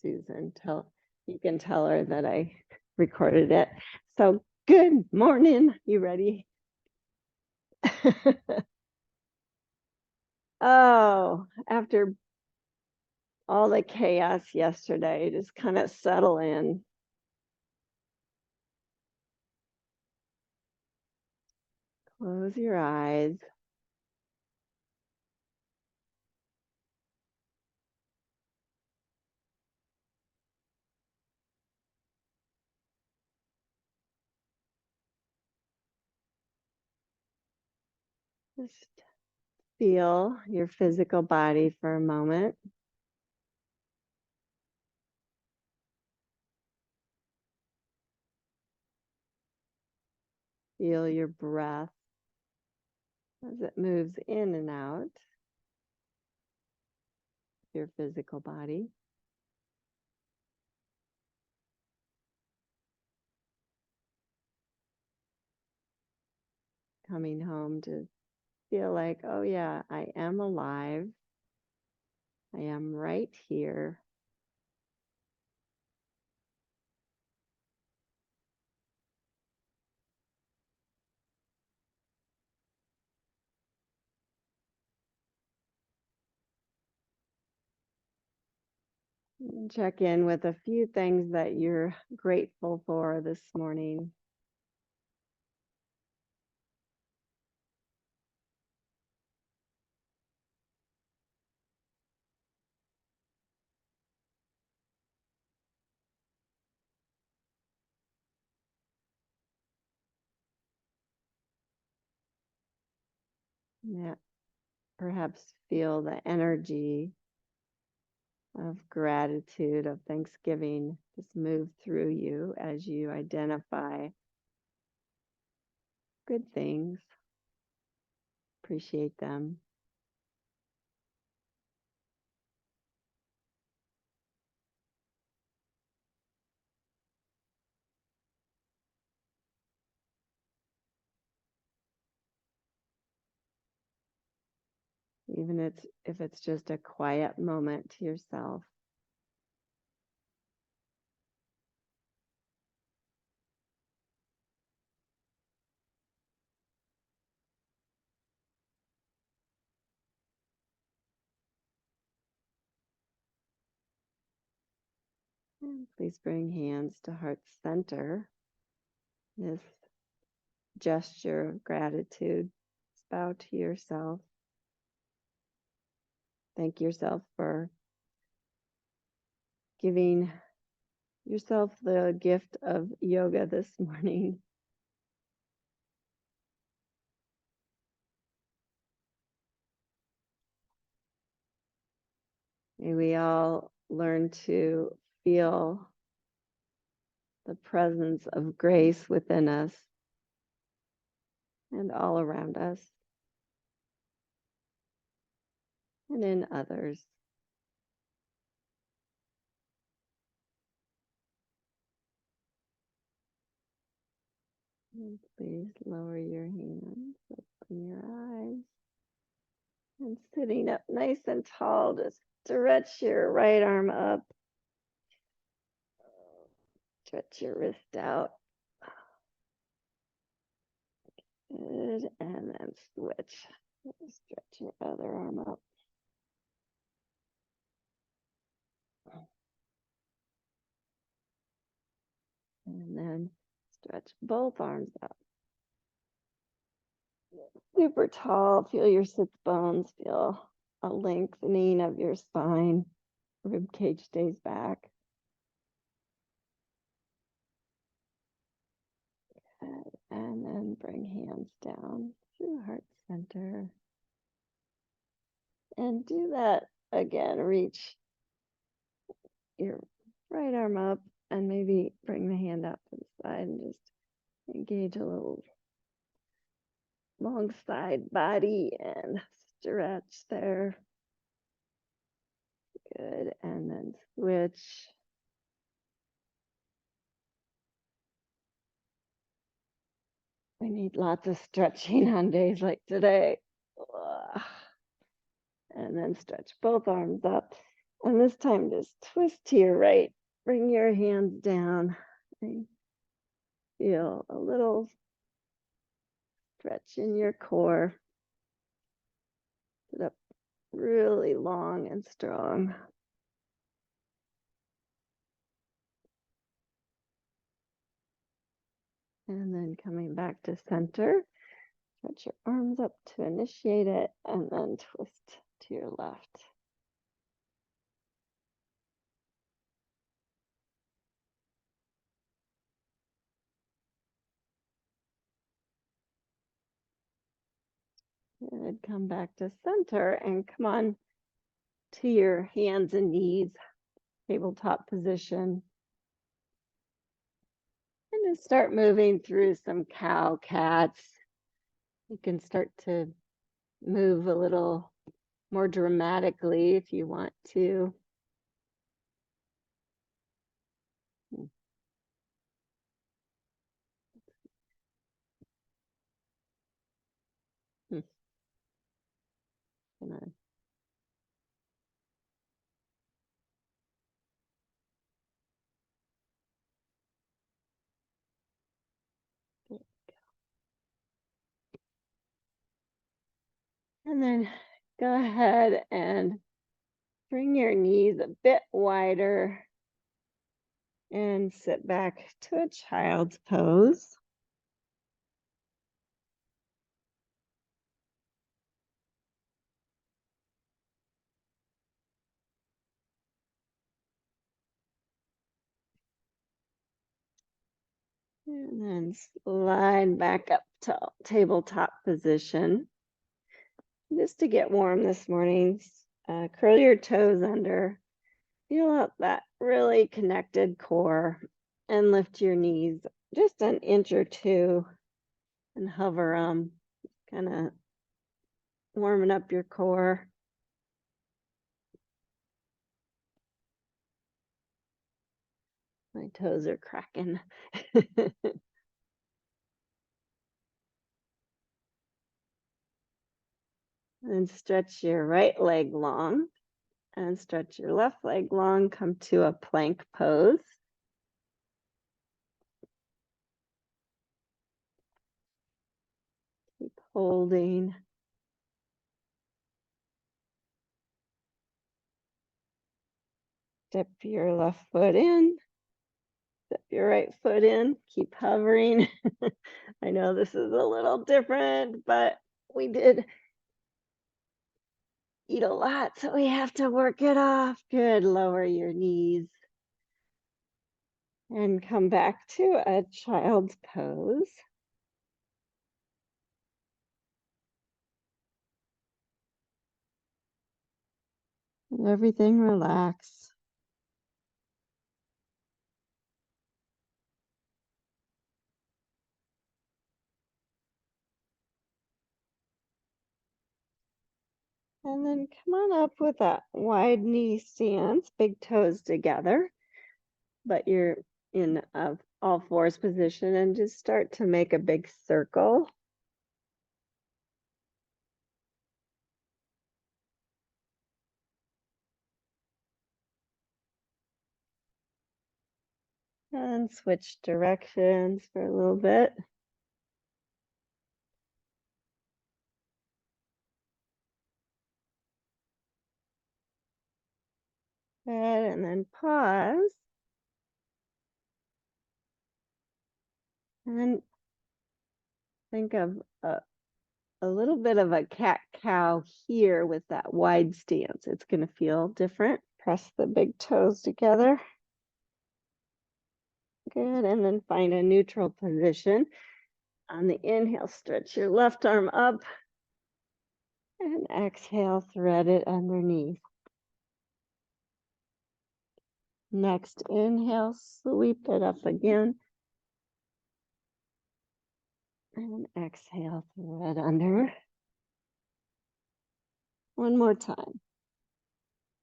Susan. You can tell her that I recorded it. So good morning. You ready? Oh, after all the chaos yesterday, just kind of settle in. Close your eyes. Just feel your physical body for a moment. Feel your breath as it moves in and out your physical body. Coming home to feel like, oh yeah, I am alive. I am right here. And check in with a few things that you're grateful for this morning. Yeah, perhaps feel the energy of gratitude, of Thanksgiving, just move through you as you identify good things, appreciate them. Even if it's just a quiet moment to yourself. And please bring hands to heart center. This gesture of gratitude. Bow to yourself. Thank yourself for giving yourself the gift of yoga this morning. May we all learn to feel the presence of grace within us and all around us and in others. And please lower your hands, open your eyes, and sitting up nice and tall, just stretch your right arm up, stretch your wrist out. Good, and then switch. Stretch your other arm up. And then stretch both arms up. Super tall. Feel your sits bones. Feel a lengthening of your spine. Rib cage stays back. Good. And then bring hands down through heart center. And do that again. Reach your right arm up and maybe bring the hand out to the side and just engage a little long side body and stretch there. Good. And then switch. We need lots of stretching on days like today. And then stretch both arms up. And this time just twist to your right. Bring your hands down and feel a little stretch in your core. Sit up really long and strong. And then coming back to center, stretch your arms up to initiate it and then twist to your left. Good, come back to center and come on to your hands and knees, tabletop position. And just start moving through some cow cats. You can start to move a little more dramatically if you want to. Hmm. Gonna And then go ahead and bring your knees a bit wider and sit back to a child's pose. And then slide back up to tabletop position. Just to get warm this morning, curl your toes under. Feel out that really connected core and lift your knees just an inch or two and hover them, kind of warming up your core. My toes are cracking. And stretch your right leg long and stretch your left leg long. Come to a plank pose. Keep holding. Step your left foot in. Step your right foot in. Keep hovering. I know this is a little different, but we did eat a lot, so we have to work it off. Good. Lower your knees. And come back to a child's pose. And everything relax. And then come on up with that wide knee stance, big toes together, but you're in a all fours position and just start to make a big circle. And switch directions for a little bit. Good, and then pause. And think of a little bit of a cat-cow here with that wide stance. It's going to feel different. Press the big toes together. Good, and then find a neutral position. On the inhale, stretch your left arm up. And exhale, thread it underneath. Next inhale, sweep it up again. And exhale, thread under. One more time.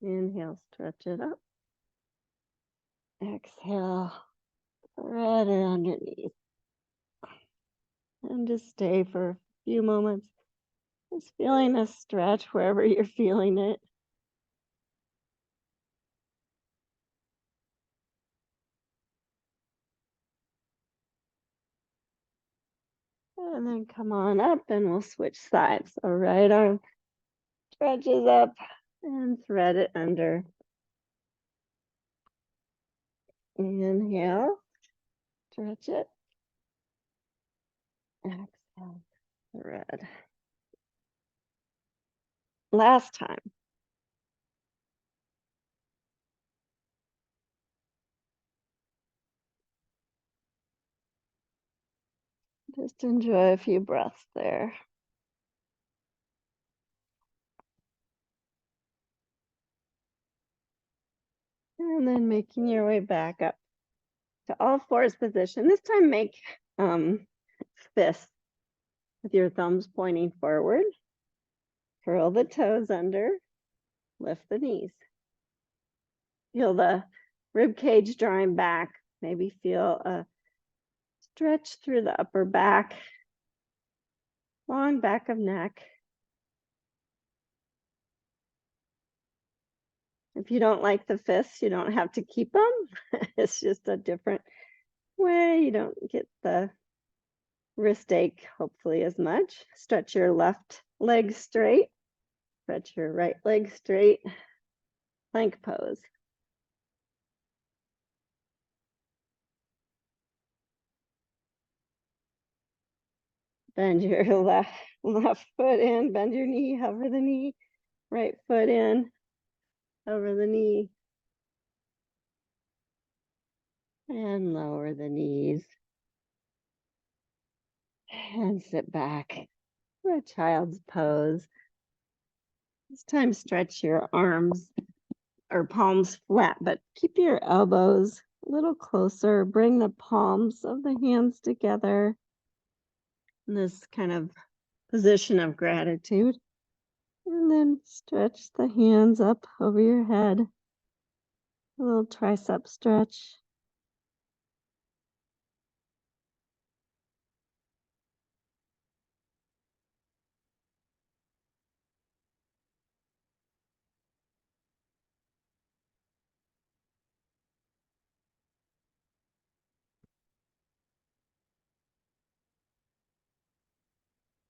Inhale, stretch it up. Exhale, thread it underneath. And just stay for a few moments. Just feeling a stretch wherever you're feeling it. And then come on up and we'll switch sides. So right arm stretches up and thread it under. Inhale, stretch it. Exhale, thread. Last time. Just enjoy a few breaths there. And then making your way back up to all fours position. This time make fists with your thumbs pointing forward. Curl the toes under, lift the knees. Feel the rib cage drawing back. Maybe feel a stretch through the upper back, long back of neck. If you don't like the fists, you don't have to keep them. It's just a different way. You don't get the wrist ache, hopefully, as much. Stretch your left leg straight. Stretch your right leg straight. Plank pose. Bend your left foot in, bend your knee, hover the knee. Right foot in, over the knee. And lower the knees. And sit back for a child's pose. This time stretch your arms or palms flat, but keep your elbows a little closer. Bring the palms of the hands together in this kind of position of gratitude. And then stretch the hands up over your head. A little tricep stretch.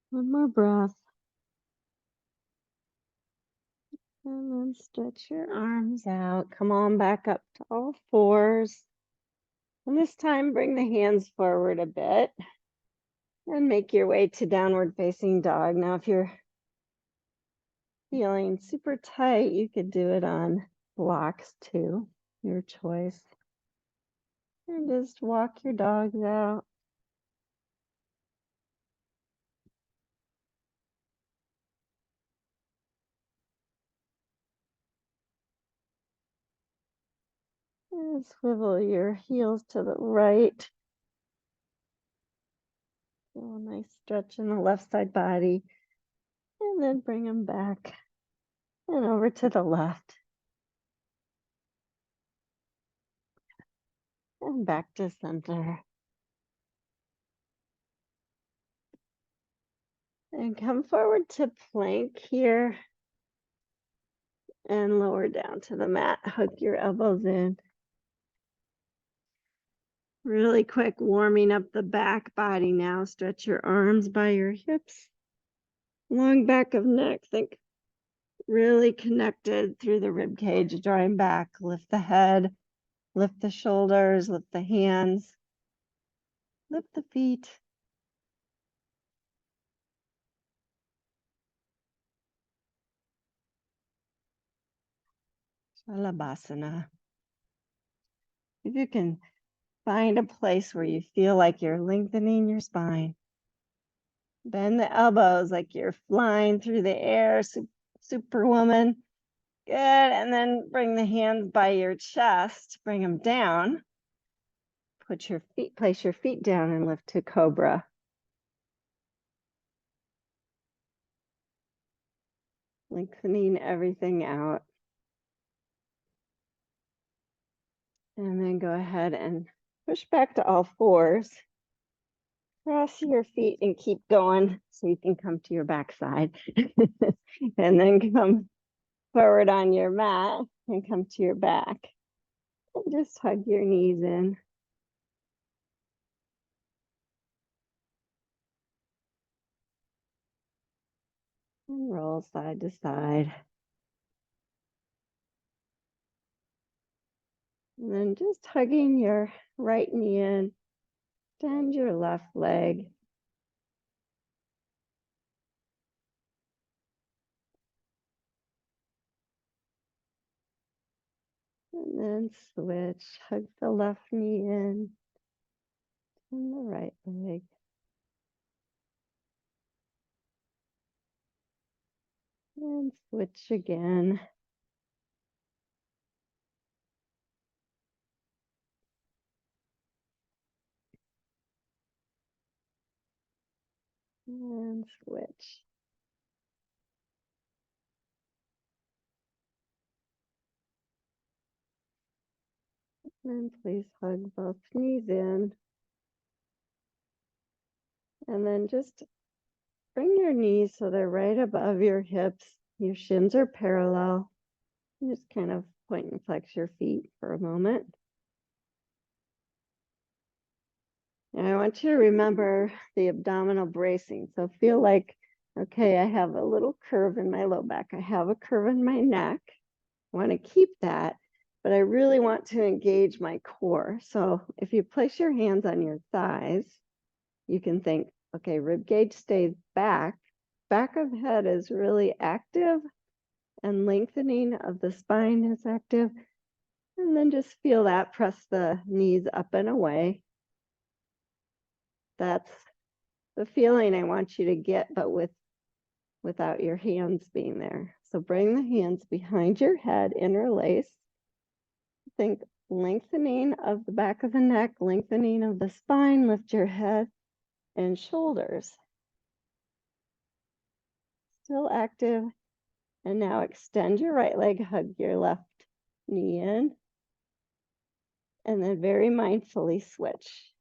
One more breath. And then stretch your arms out. Come on back up to all fours. And this time, bring the hands forward a bit and make your way to downward facing dog. Now, if you're feeling super tight, you could do it on blocks too, your choice. And just walk your dogs out. And swivel your heels to the right. Feel a nice stretch in the left side body. And then bring them back and over to the left. And back to center. And come forward to plank here. And lower down to the mat. Hook your elbows in. Really quick, warming up the back body now. Stretch your arms by your hips. Long back of neck. Think really connected through the rib cage, drawing back. Lift the head, lift the shoulders, lift the hands, lift the feet. Shalabhasana. If you can find a place where you feel like you're lengthening your spine. Bend the elbows like you're flying through the air, superwoman. Good, and then bring the hands by your chest, bring them down. Place your feet down and lift to cobra. Lengthening everything out. And then go ahead and push back to all fours. Cross your feet and keep going so you can come to your backside. And then come forward on your mat and come to your back. And just hug your knees in. And roll side to side. And then just hugging your right knee in, extend your left leg. And then switch, hug the left knee in, and the right leg. And switch again. And switch. And please hug both knees in. And then just bring your knees so they're right above your hips. Your shins are parallel. You just kind of point and flex your feet for a moment. And I want you to remember the abdominal bracing. So feel like, okay, I have a little curve in my low back. I have a curve in my neck. I want to keep that, but I really want to engage my core. So if you place your hands on your thighs, you can think, okay, rib cage stays back. Back of head is really active, and lengthening of the spine is active. And then just feel that, press the knees up and away. That's the feeling I want you to get, but without your hands being there. So bring the hands behind your head, interlace. Think lengthening of the back of the neck, lengthening of the spine, lift your head and shoulders. Still active. And now extend your right leg, hug your left knee in, and then very mindfully switch.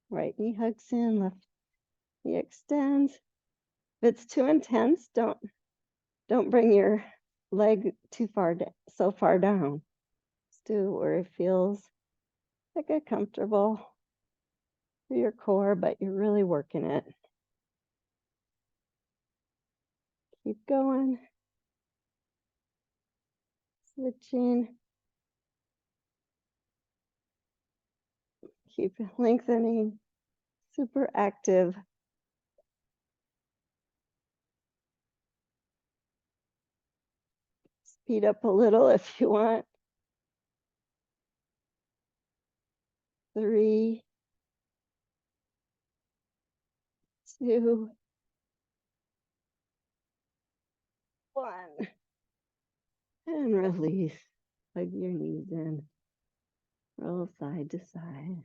Right knee hugs in, left knee extends. If it's too intense, don't bring your leg too far so far down. Just do where it feels like a comfortable for your core, but you're really working it. Keep going. Switching. Keep lengthening. Super active. Speed up a little if you want. 3, 2, 1. And release. Hug your knees in. Roll side to side.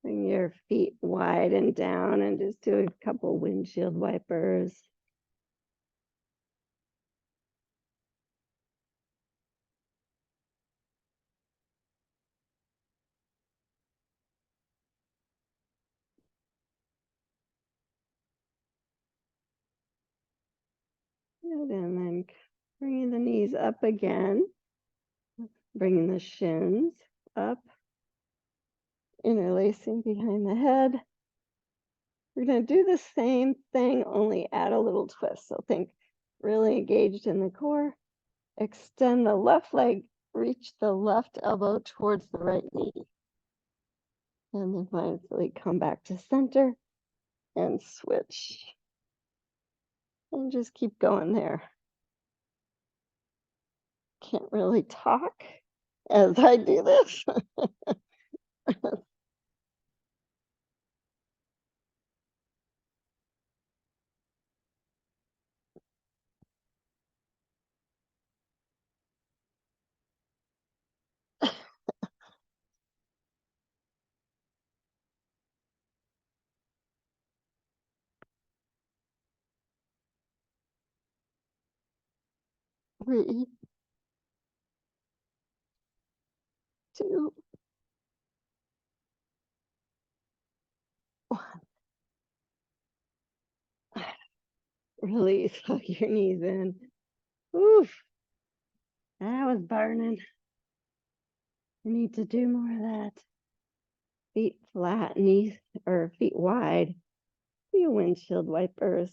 Bring your feet wide and down and just do a couple windshield wipers. And then bringing the knees up again. Bringing the shins up. Interlacing behind the head. We're going to do the same thing, only add a little twist. So think really engaged in the core. Extend the left leg, reach the left elbow towards the right knee. And then mindfully come back to center and switch. And just keep going there. Can't really talk as I do this. Three, 2, 1. Release, hug your knees in. Oof, that was burning. We need to do more of that. Feet flat, knees or feet wide. Be windshield wipers.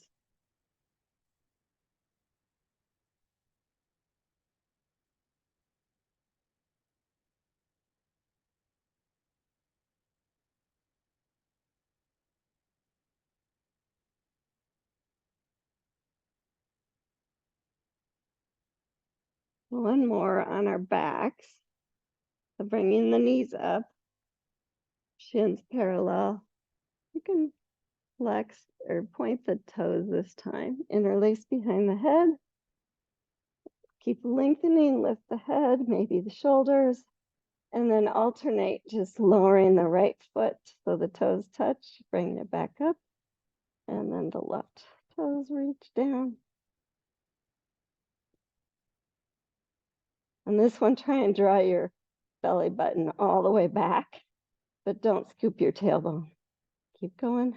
One more on our backs. So bringing the knees up, shins parallel. You can flex or point the toes this time. Interlace behind the head. Keep lengthening, lift the head, maybe the shoulders, and then alternate, just lowering the right foot so the toes touch, bring it back up, and then the left toes reach down. And this one, try and draw your belly button all the way back, but don't scoop your tailbone. Keep going.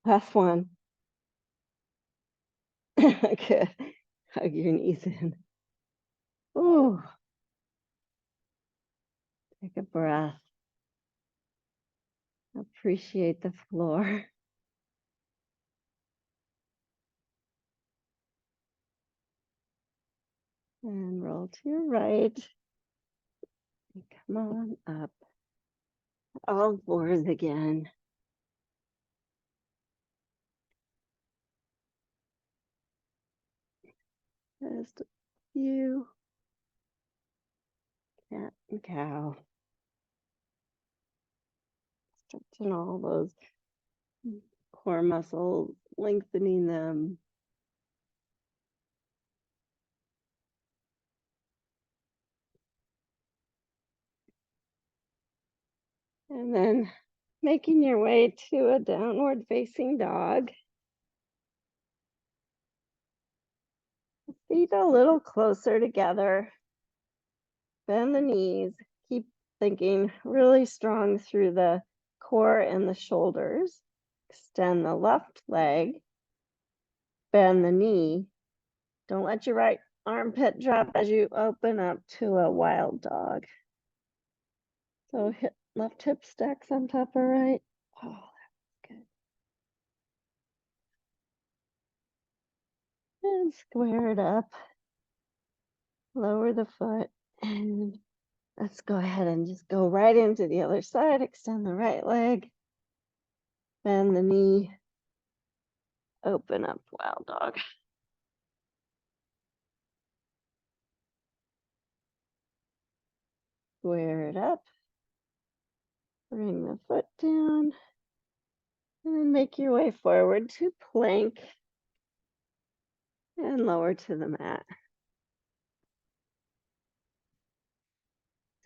Last one. Good. Hug your knees in. Ooh. Take a breath. Appreciate the floor. And roll to your right. And come on up. All fours again. Just a few. Cat and cow. Stretching all those core muscles, lengthening them. And then making your way to a downward facing dog. Feet a little closer together. Bend the knees. Keep thinking really strong through the core and the shoulders. Extend the left leg. Bend the knee. Don't let your right armpit drop as you open up to a wild dog. So left hip stacks on top of right. Oh, that's good. And square it up. Lower the foot. And let's go ahead and just go right into the other side. Extend the right leg. Bend the knee. Open up wild dog. Square it up. Bring the foot down. And then make your way forward to plank. And lower to the mat.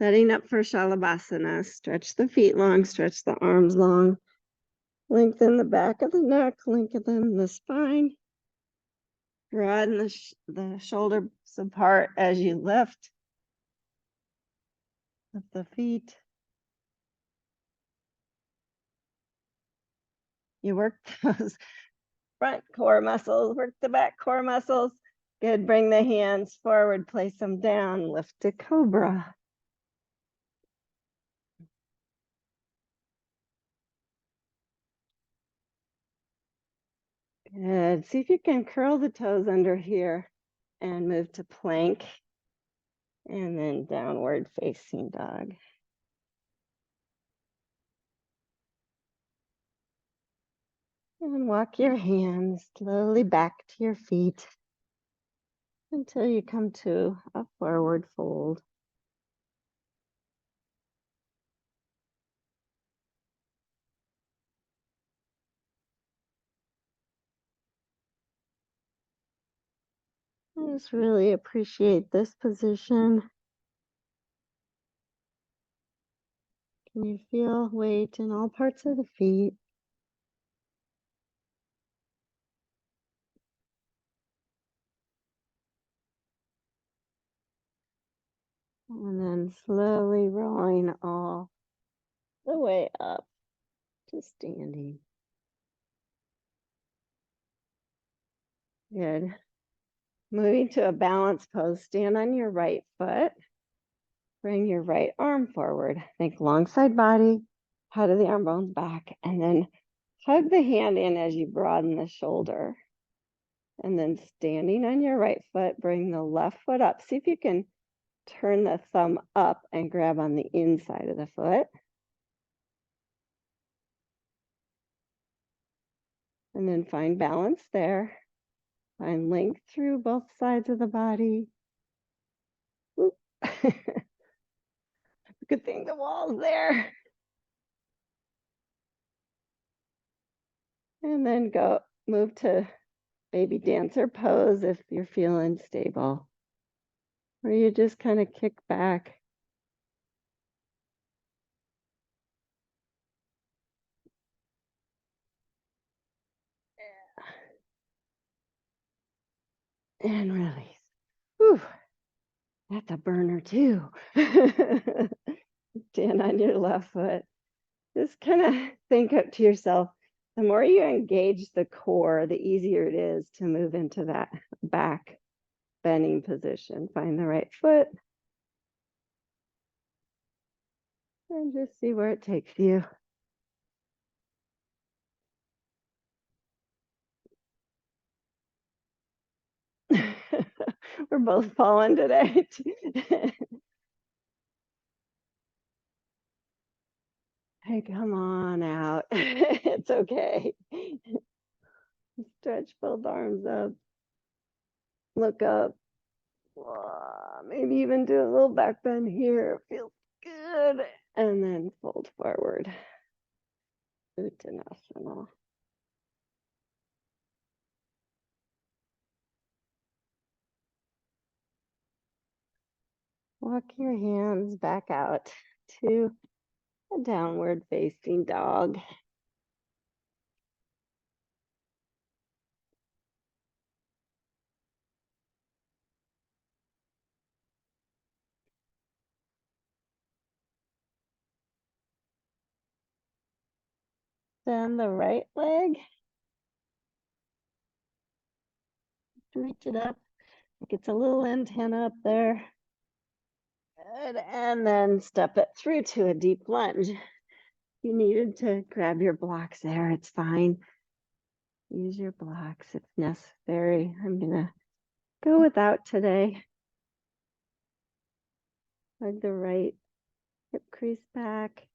Setting up for Shalabhasana. Stretch the feet long, stretch the arms long. Lengthen the back of the neck, lengthen the spine. Broaden the shoulders apart as you lift. Lift the feet. You work those front core muscles, work the back core muscles. Good, bring the hands forward, place them down, lift to cobra. Good, see if you can curl the toes under here and move to plank. And then downward facing dog. And walk your hands slowly back to your feet until you come to a forward fold. I just really appreciate this position. Can you feel weight in all parts of the feet? And then slowly rolling all the way up to standing. Good. Moving to a balanced pose, stand on your right foot. Bring your right arm forward. Think long side body, head of the arm bones back, and then hug the hand in as you broaden the shoulder. And then standing on your right foot, bring the left foot up. See if you can turn the thumb up and grab on the inside of the foot. And then find balance there. Find length through both sides of the body. Good thing the wall's there. And then move to baby dancer pose if you're feeling stable. Or you just kind of kick back. And release. Whew. That's a burner too. Stand on your left foot. Just kind of think up to yourself, the more you engage the core, the easier it is to move into that back bending position. Find the right foot and just see where it takes you. We're both falling today. Hey, come on out. It's okay. Stretch both arms up. Look up. Maybe even do a little back bend here. Feels good. And then fold forward. Uttanasana. Walk your hands back out to a downward facing dog. Then the right leg. Reach it up. It's a little antenna up there. Good. And then step it through to a deep lunge. You needed to grab your blocks there. It's fine. Use your blocks if necessary. I'm going to go without today. Hug the right hip crease back.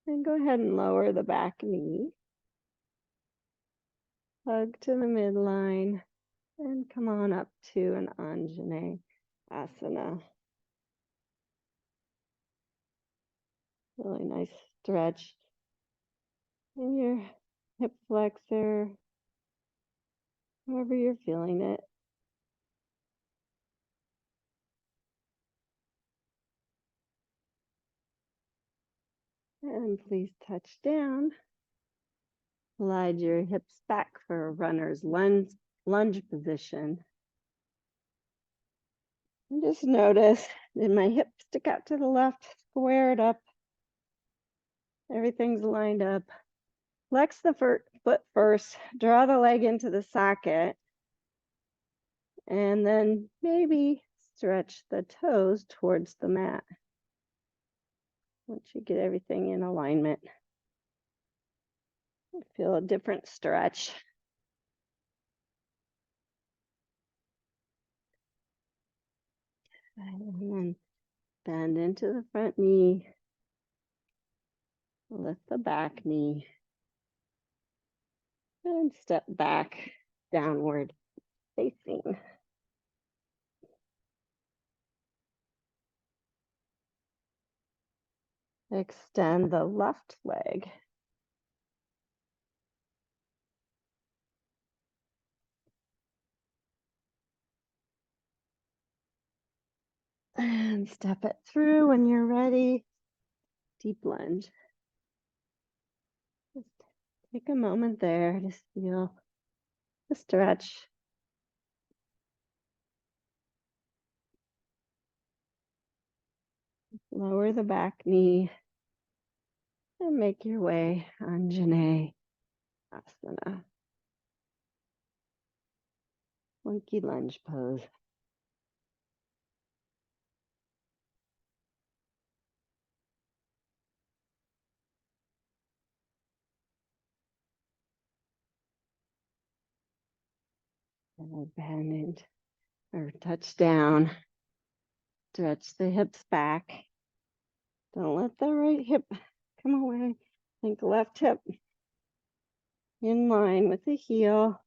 And go ahead and lower the back knee. Hug to the midline. And come on up to an Anjane Asana. Really nice stretch in your hip flexor, wherever you're feeling it. And please touch down. Slide your hips back for a runner's lunge position. And just notice, did my hip stick out to the left? Square it up. Everything's lined up. Flex the foot first. Draw the leg into the socket. And then maybe stretch the toes towards the mat. Once you get everything in alignment. Feel a different stretch. And then bend into the front knee. Lift the back knee. And step back, downward facing. Extend the left leg. And step it through when you're ready. Deep lunge. Just take a moment there to feel the stretch. Lower the back knee and make your way Anjane Asana. Monkey lunge pose. And bend or touch down. Stretch the hips back. Don't let the right hip come away. Think left hip in line with the heel,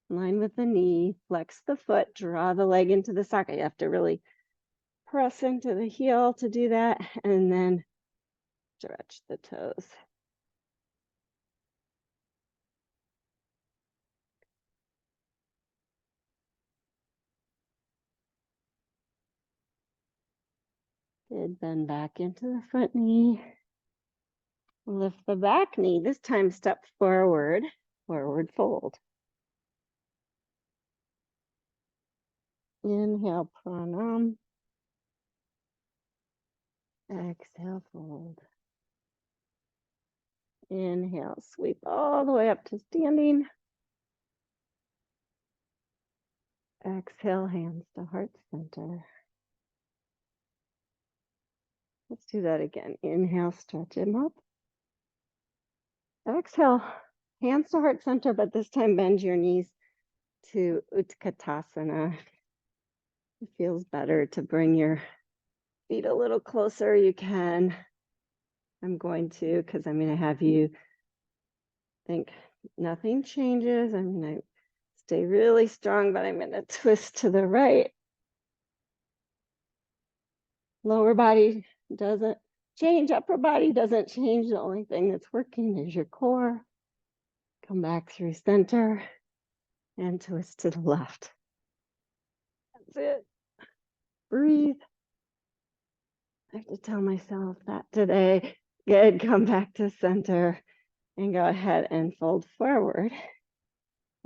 in line with the knee. Flex the foot, draw the leg into the socket. You have to really press into the heel to do that, and then stretch the toes. Good, bend back into the front knee. Lift the back knee. This time step forward, forward fold. Inhale, pranam. Exhale, fold. Inhale, sweep all the way up to standing. Exhale, hands to heart center. Let's do that again. Inhale, stretch him up. Exhale, hands to heart center, but this time bend your knees to Utkatasana. It feels better to bring your feet a little closer. You can. I'm going to, because I'm going to have you think nothing changes. I'm going to stay really strong, but I'm going to twist to the right. Lower body doesn't change, upper body doesn't change. The only thing that's working is your core. Come back through center and twist to the left. That's it. Breathe. I have to tell myself that today. Good, come back to center and go ahead and fold forward.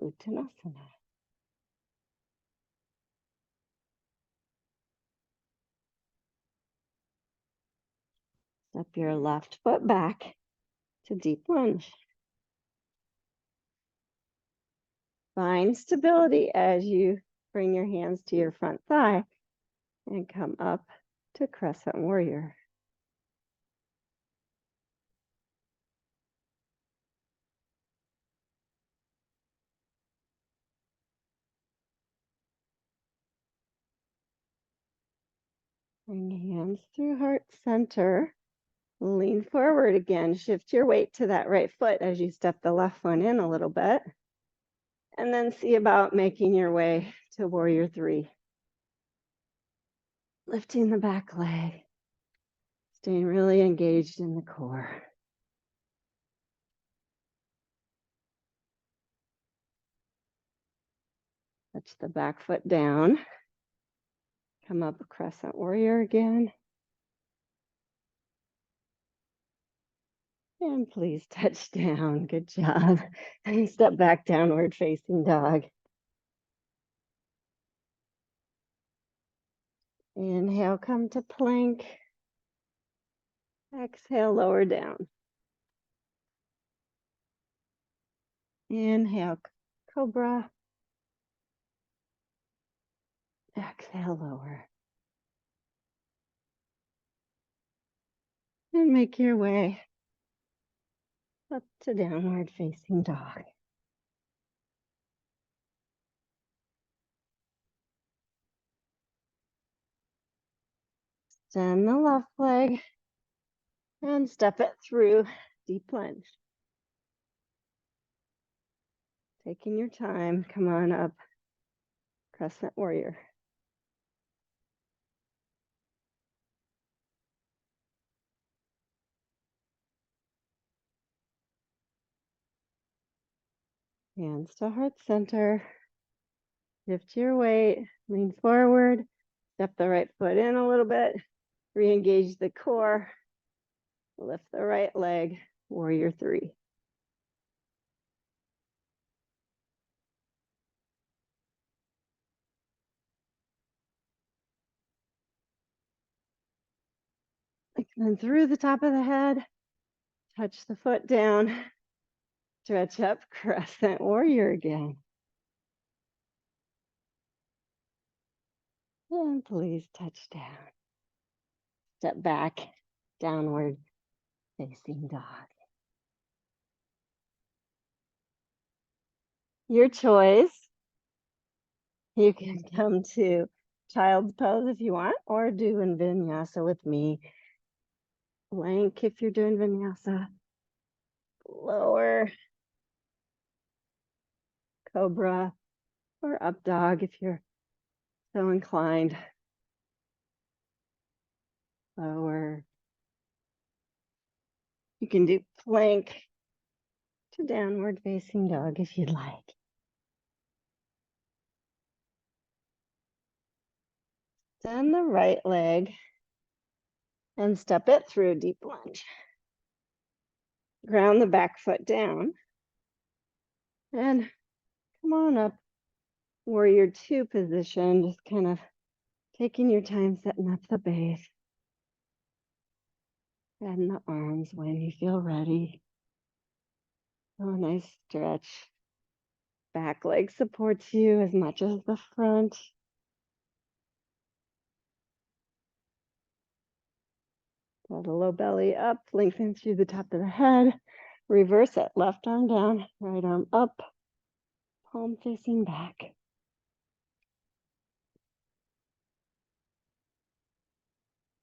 Uttanasana. Step your left foot back to deep lunge. Find stability as you bring your hands to your front thigh and come up to crescent warrior. Bring hands through heart center. Lean forward again. Shift your weight to that right foot as you step the left one in a little bit. And then see about making your way to warrior three. Lifting the back leg. Staying really engaged in the core. Touch the back foot down. Come up crescent warrior again. And please touch down. Good job. And step back downward facing dog. Inhale, come to plank. Exhale, lower down. Inhale, cobra. Exhale, lower. And make your way up to downward facing dog. Extend the left leg and step it through deep lunge. Taking your time, come on up, crescent warrior. Hands to heart center. Lift your weight, lean forward, step the right foot in a little bit, re-engage the core, lift the right leg, warrior three. And then through the top of the head, touch the foot down, stretch up, crescent warrior again. And please touch down. Step back, downward facing dog. Your choice. You can come to child's pose if you want, or do in vinyasa with me. Plank if you're doing vinyasa. Lower cobra or up dog if you're so inclined. Lower. You can do plank to downward facing dog if you'd like. Extend the right leg and step it through a deep lunge. Ground the back foot down and come on up, warrior two position, just kind of taking your time setting up the base. Bend the arms when you feel ready. Oh, nice stretch. Back leg supports you as much as the front. Draw the low belly up, lengthen through the top of the head. Reverse it, left arm down, right arm up, palm facing back.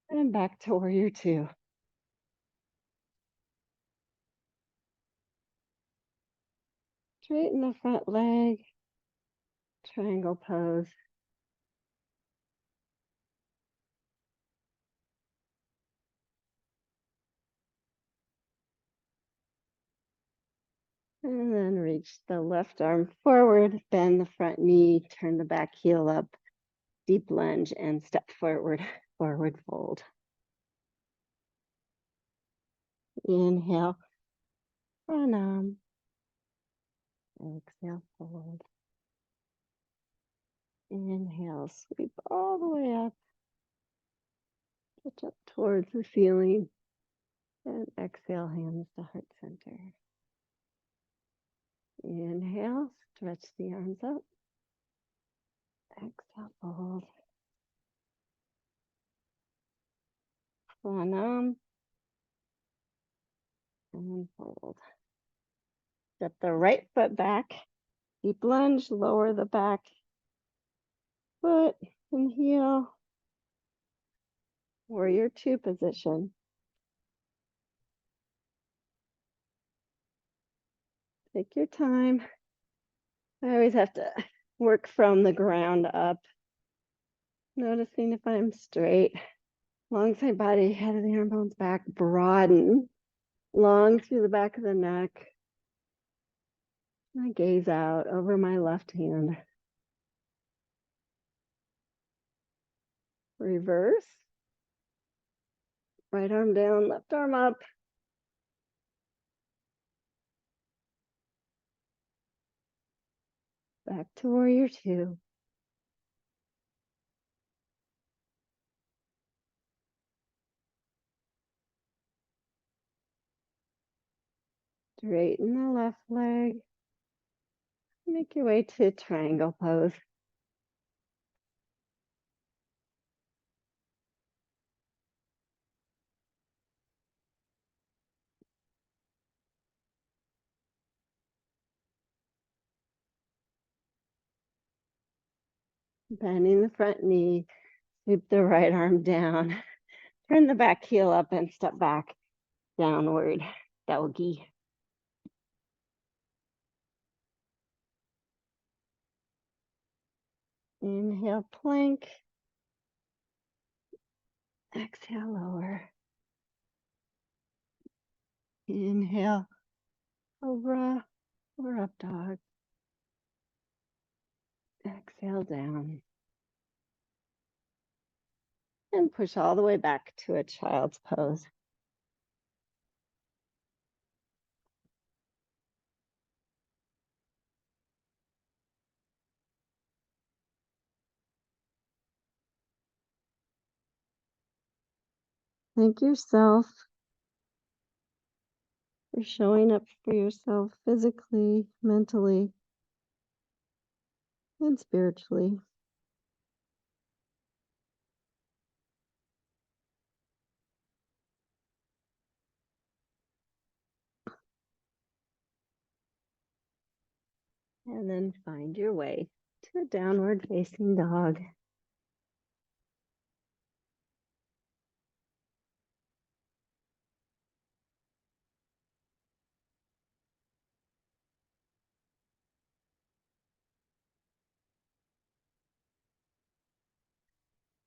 And back to warrior two. Straighten the front leg, triangle pose. And then reach the left arm forward, bend the front knee, turn the back heel up, deep lunge, and step forward, forward fold. Inhale, pranam. Exhale, fold. Inhale, sweep all the way up, touch up towards the ceiling, and exhale, hands to heart center. Inhale, stretch the arms up. Exhale, fold. Pranam, and fold. Step the right foot back, deep lunge, lower the back foot and heel. Warrior two position. Take your time. I always have to work from the ground up, noticing if I'm straight. Long side body, head of the arm bones back, broaden, long through the back of the neck. I gaze out over my left hand. Reverse. Right arm down, left arm up. Back to warrior two. Straighten the left leg. Make your way to triangle pose. Bending the front knee, sweep the right arm down, turn the back heel up and step back, downward doggy. Inhale, plank. Exhale, lower. Inhale, cobra or up dog. Exhale, down. And push all the way back to a child's pose. Thank yourself for showing up for yourself physically, mentally, and spiritually. And then find your way to a downward facing dog.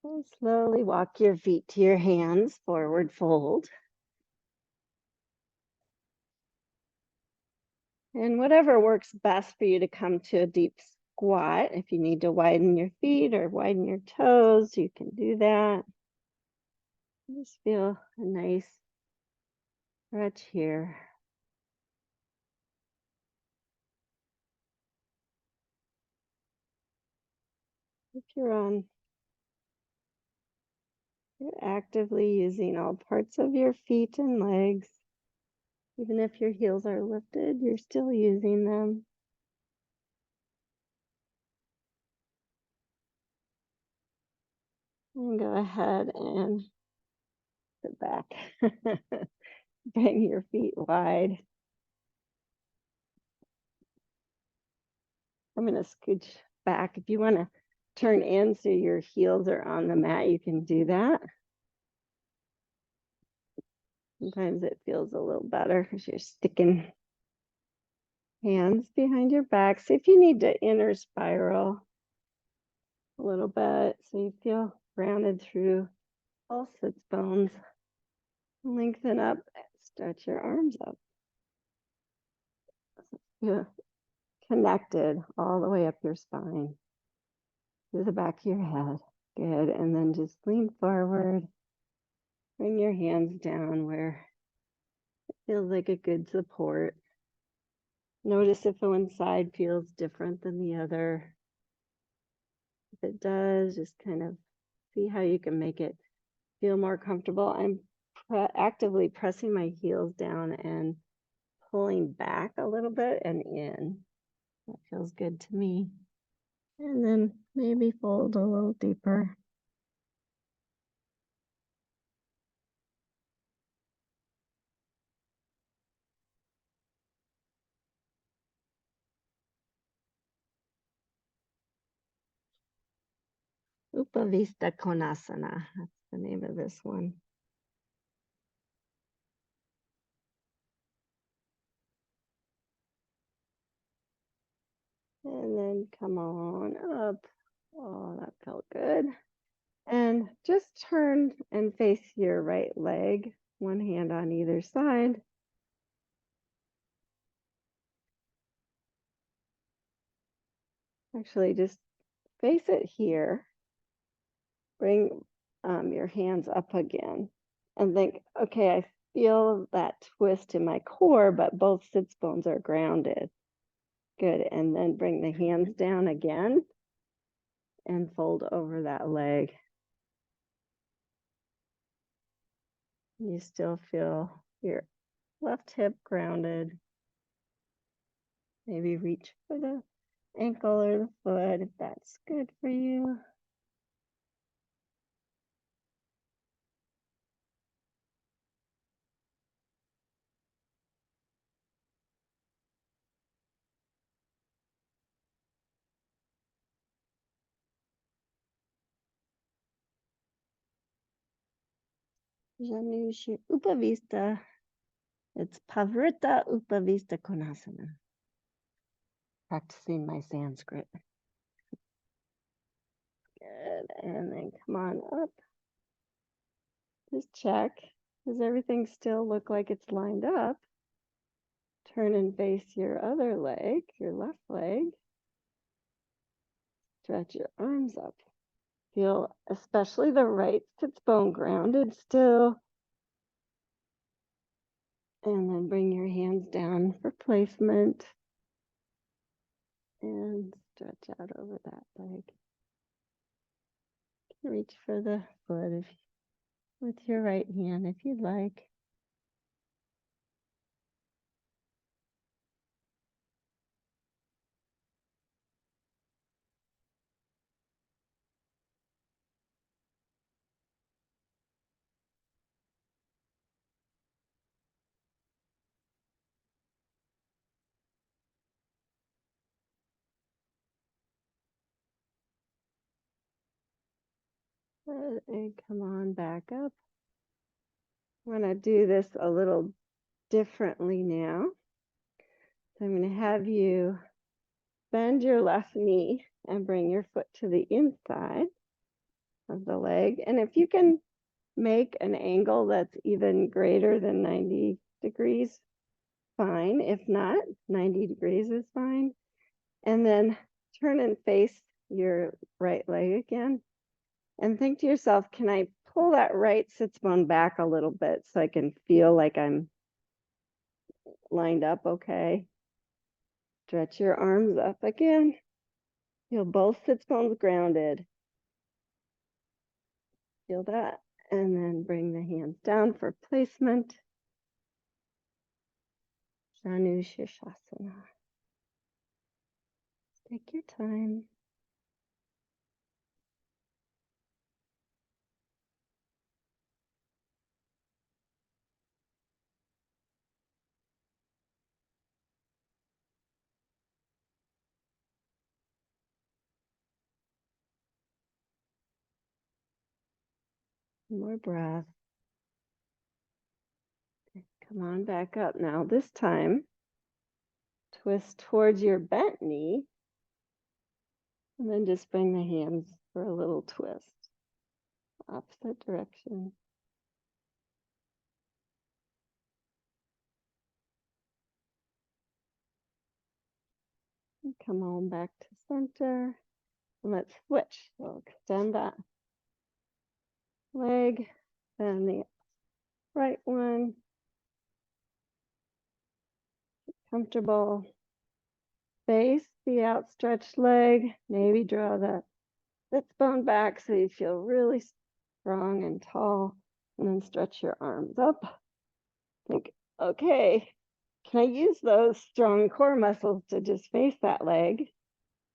And slowly walk your feet to your hands, forward fold. And whatever works best for you to come to a deep squat. If you need to widen your feet or widen your toes, you can do that. Just feel a nice stretch here. If you're actively using all parts of your feet and legs. Even if your heels are lifted, you're still using them. And go ahead and sit back. Bring your feet wide. I'm going to scooch back. If you want to turn in so your heels are on the mat, you can do that. Sometimes it feels a little better because you're sticking hands behind your back. See if you need to inner spiral a little bit so you feel grounded through all sits bones. Lengthen up, stretch your arms up. Yeah, connected all the way up your spine to the back of your head. Good. And then just lean forward. Bring your hands down where it feels like a good support. Notice if one side feels different than the other. If it does, just kind of see how you can make it feel more comfortable. I'm actively pressing my heels down and pulling back a little bit and in. That feels good to me. And then maybe fold a little deeper. Upavista Konasana. That's the name of this one. And then come on up. Oh, that felt good. And just turn and face your right leg, one hand on either side. Actually, just face it here. Bring your hands up again and think, okay, I feel that twist in my core, but both sits bones are grounded. Good. And then bring the hands down again and fold over that leg. You still feel your left hip grounded. Maybe reach for the ankle or the foot if that's good for you. Janushi Upavista. It's Pavrita Upavista Konasana. Practicing my Sanskrit. Good. And then come on up. Just check. Does everything still look like it's lined up? Turn and face your other leg, your left leg. Stretch your arms up. Feel especially the right sits bone grounded still. And then bring your hands down for placement. And stretch out over that leg. Reach for the foot if with your right hand if you'd like. Good, and come on back up. I'm going to do this a little differently now. So I'm going to have you bend your left knee and bring your foot to the inside of the leg. And if you can make an angle that's even greater than 90 degrees, fine. If not, 90 degrees is fine. And then turn and face your right leg again. And think to yourself, can I pull that right sits bone back a little bit so I can feel like I'm lined up okay? Stretch your arms up again. Feel both sits bones grounded. Feel that. And then bring the hands down for placement. Janu Shirshasana. Take your time. More breath. Come on back up now. This time, twist towards your bent knee. And then just bring the hands for a little twist. Opposite direction. And come on back to center. And let's switch. We'll extend that leg, then the right one. Comfortable. Face the outstretched leg. Maybe draw the sits bone back so you feel really strong and tall. And then stretch your arms up. Think, okay, can I use those strong core muscles to just face that leg?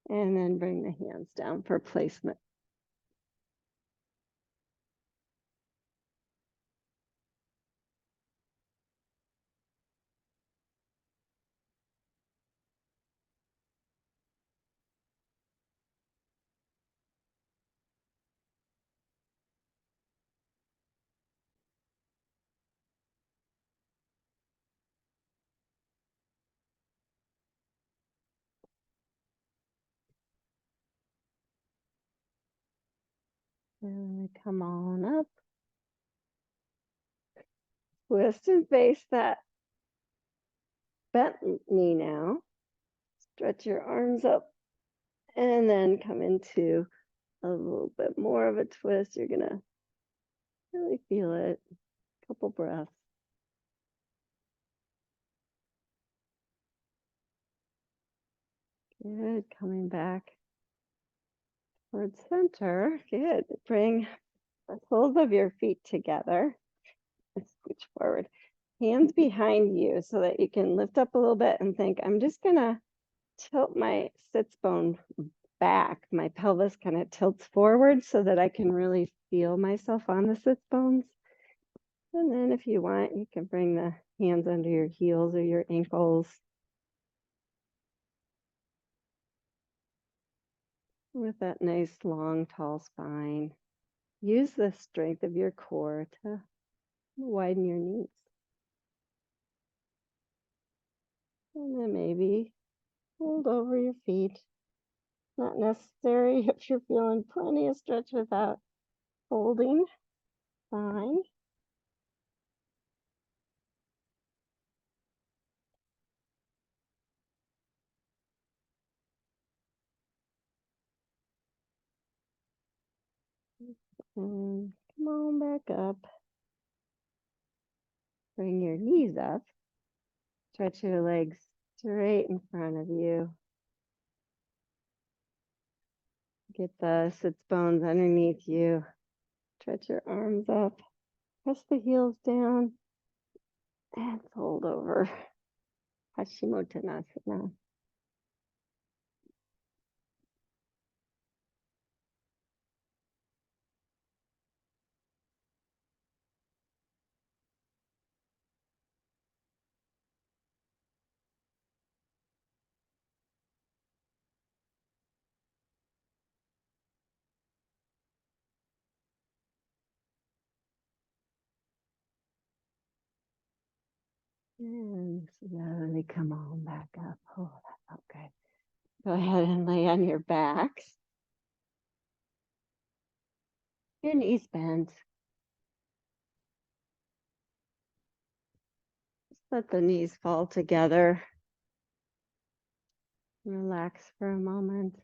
And then bring the hands down for placement. And come on up. Twist and face that bent knee now. Stretch your arms up and then come into a little bit more of a twist. You're gonna really feel it. Couple breaths. Good, coming back towards center. Good, bring the soles of your feet together. Scooch forward. Hands behind you so that you can lift up a little bit and think, I'm just gonna tilt my sits bone back. My pelvis kind of tilts forward so that I can really feel myself on the sits bones. And then if you want, you can bring the hands under your heels or your ankles. With that nice, long, tall spine. Use the strength of your core to widen your knees. And then maybe hold over your feet. Not necessary if you're feeling plenty of stretch without holding. Fine. And come on back up. Bring your knees up. Stretch your legs straight in front of you. Get the sits bones underneath you. Stretch your arms up. Press the heels down and fold over. Hashimotonasana. And slowly come on back up. Oh, that felt good. Go ahead and lay on your backs. Your knees bent. Just let the knees fall together. Relax for a moment.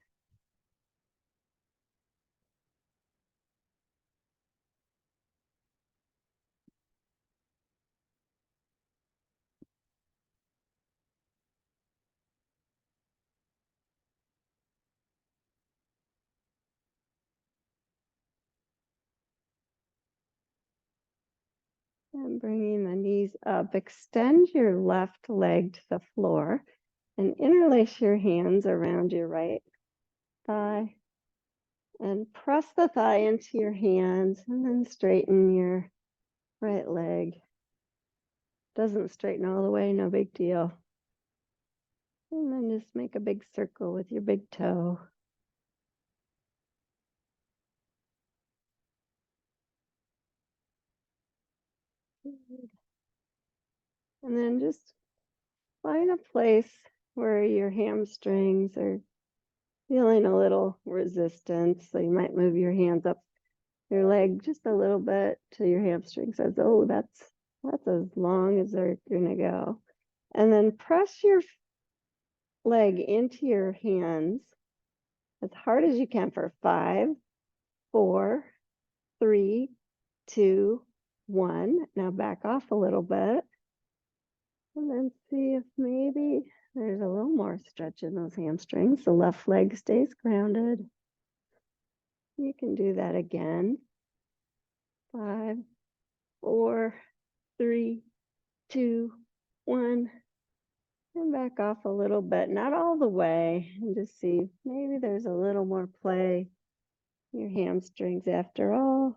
And bringing the knees up, extend your left leg to the floor and interlace your hands around your right thigh. And press the thigh into your hands and then straighten your right leg. Doesn't straighten all the way, no big deal. And then just make a big circle with your big toe. And then just find a place where your hamstrings are feeling a little resistance. So you might move your hands up your leg just a little bit till your hamstring says, oh, that's as long as they're gonna go. And then press your leg into your hands as hard as you can for 5, 4, 3, 2, 1. Now back off a little bit. And then see if maybe there's a little more stretch in those hamstrings. The left leg stays grounded. You can do that again. 5, 4, 3, 2, 1. And back off a little bit, not all the way, and just see if maybe there's a little more play in your hamstrings after all.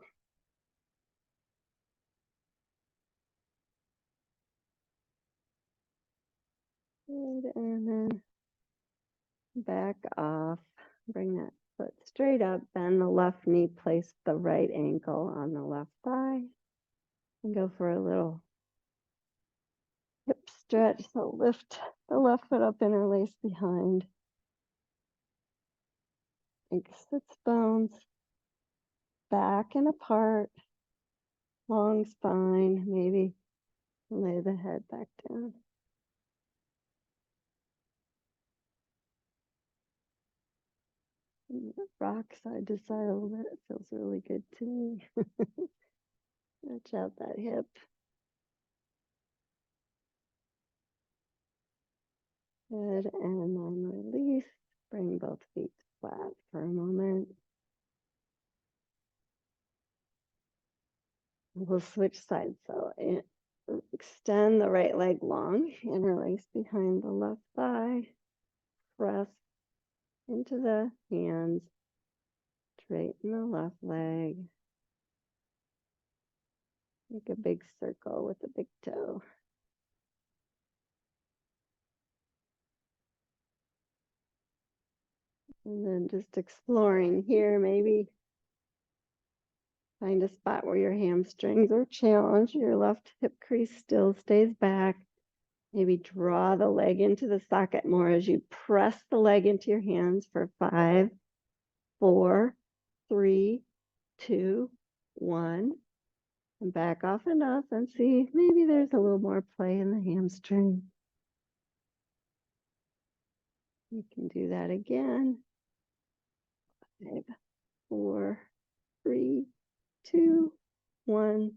Good, and then back off. Bring that foot straight up, bend the left knee, place the right ankle on the left thigh, and go for a little hip stretch. So lift the left foot up, interlace behind. Sits bones, back and apart, long spine, maybe lay the head back down. Rock side to side a little bit. It feels really good to me. Stretch out that hip. Good, and then release. Bring both feet flat for a moment. We'll switch sides. So extend the right leg long, interlace behind the left thigh. Press into the hands. Straighten the left leg. Make a big circle with the big toe. And then just exploring here, maybe find a spot where your hamstrings are challenged. Your left hip crease still stays back. Maybe draw the leg into the socket more as you press the leg into your hands for 5, 4, 3, 2, 1. And back off enough and see maybe there's a little more play in the hamstring. You can do that again. 5, 4, 3, 2, 1.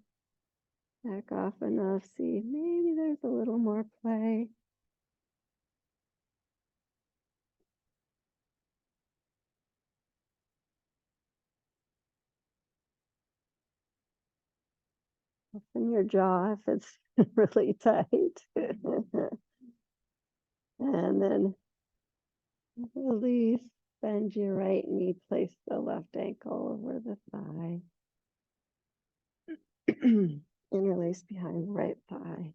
Back off enough. See, maybe there's a little more play. Open your jaw if it's really tight. And then release. Bend your right knee, place the left ankle over the thigh. Interlace behind the right thigh.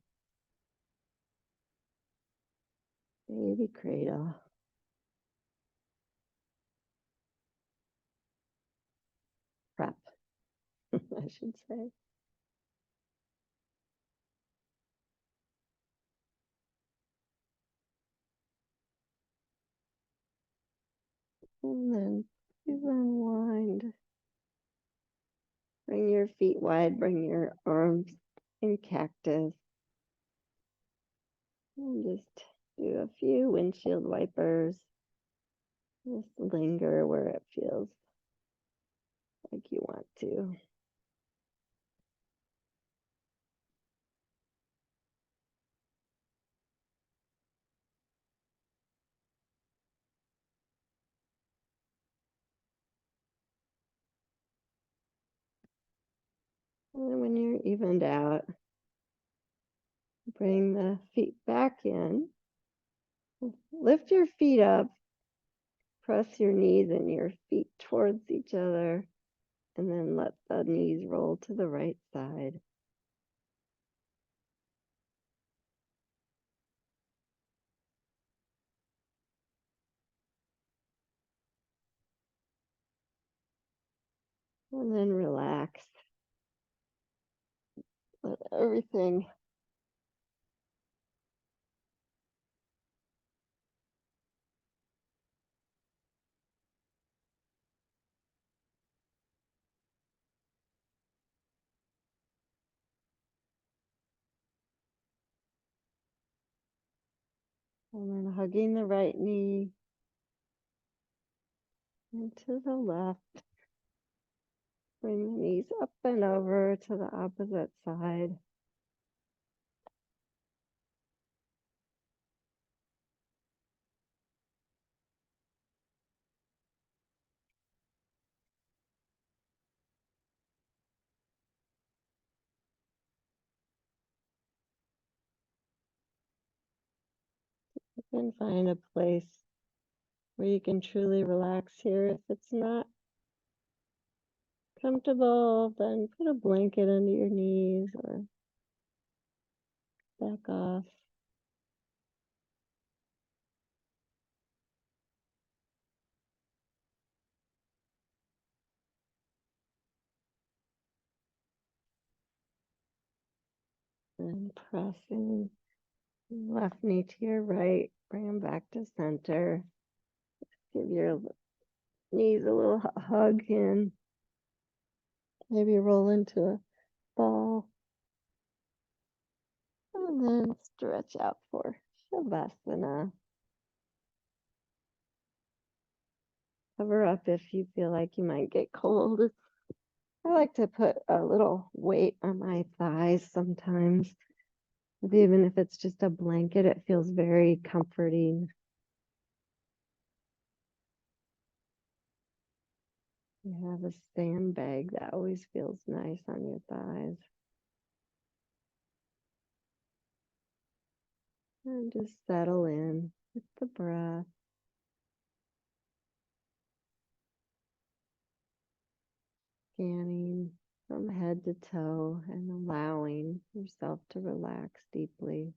Baby cradle. Prep, I should say. And then please unwind. Bring your feet wide, bring your arms in cactus. And just do a few windshield wipers. Just linger where it feels like you want to. And when you're evened out, bring the feet back in. Lift your feet up. Press your knees and your feet towards each other. And then let the knees roll to the right side. And then relax. Let everything and then hugging the right knee into the left. Bring the knees up and over to the opposite side. You can find a place where you can truly relax here. If it's not comfortable, then put a blanket under your knees or back off. And pressing left knee to your right. Bring them back to center. Give your knees a little hug and maybe roll into a ball. And then stretch out for Shavasana. Cover up if you feel like you might get cold. I like to put a little weight on my thighs sometimes. Even if it's just a blanket, it feels very comforting. You have a sandbag that always feels nice on your thighs. And just settle in with the breath. Scanning from head to toe and allowing yourself to relax deeply.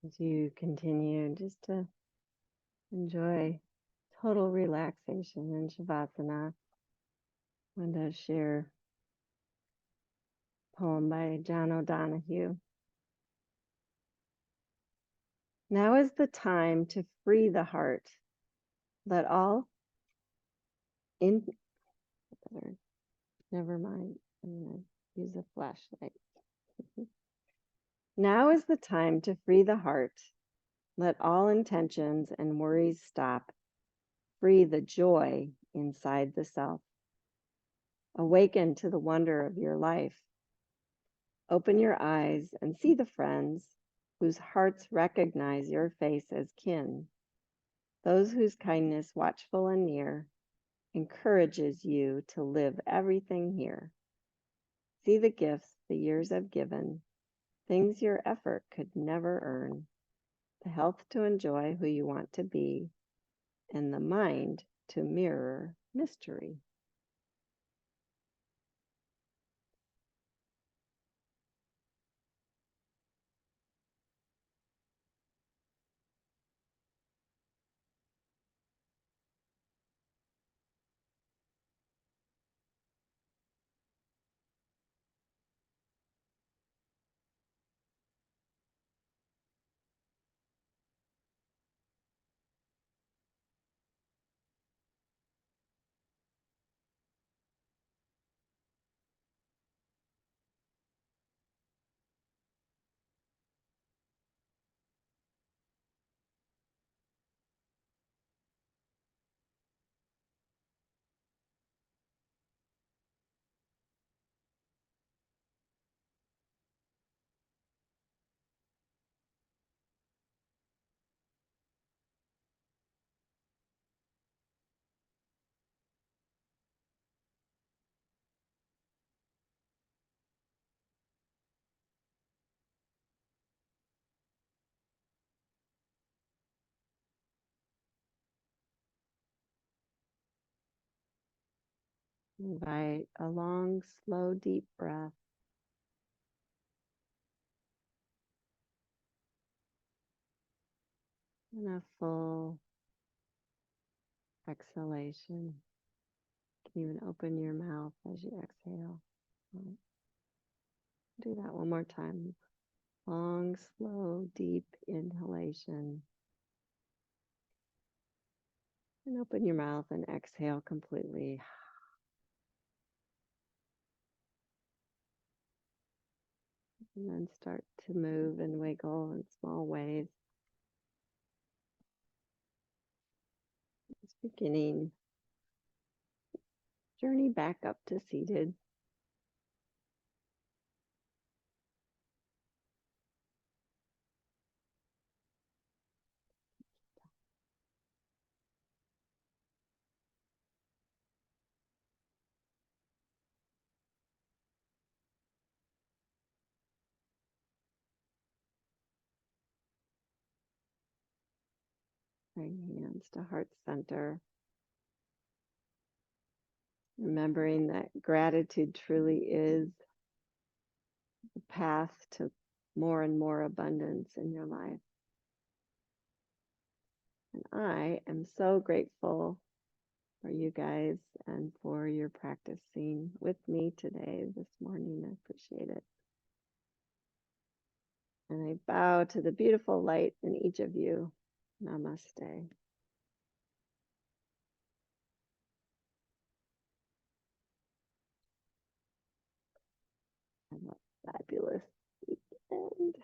as you continue just to enjoy total relaxation in Shavasana. I'm going to share a poem by John O'Donohue. Now is the time to free the heart. Let all in never mind. I'm going to use a flashlight. Now is the time to free the heart. Let all intentions and worries stop. Free the joy inside the self. Awaken to the wonder of your life. Open your eyes and see the friends whose hearts recognize your face as kin. Those whose kindness, watchful and near, encourages you to live everything here. See the gifts the years have given, things your effort could never earn, the health to enjoy who you want to be, and the mind to mirror mystery. Invite a long, slow, deep breath. And a full exhalation. You can even open your mouth as you exhale. Do that one more time. Long, slow, deep inhalation. And open your mouth and exhale completely. And then start to move and wiggle in small ways. Just beginning. Journey back up to seated. Bring hands to heart center. Remembering that gratitude truly is the path to more and more abundance in your life. And I am so grateful for you guys and for your practicing with me today, this morning. I appreciate it. And I bow to the beautiful light in each of you. Namaste. Have a fabulous weekend.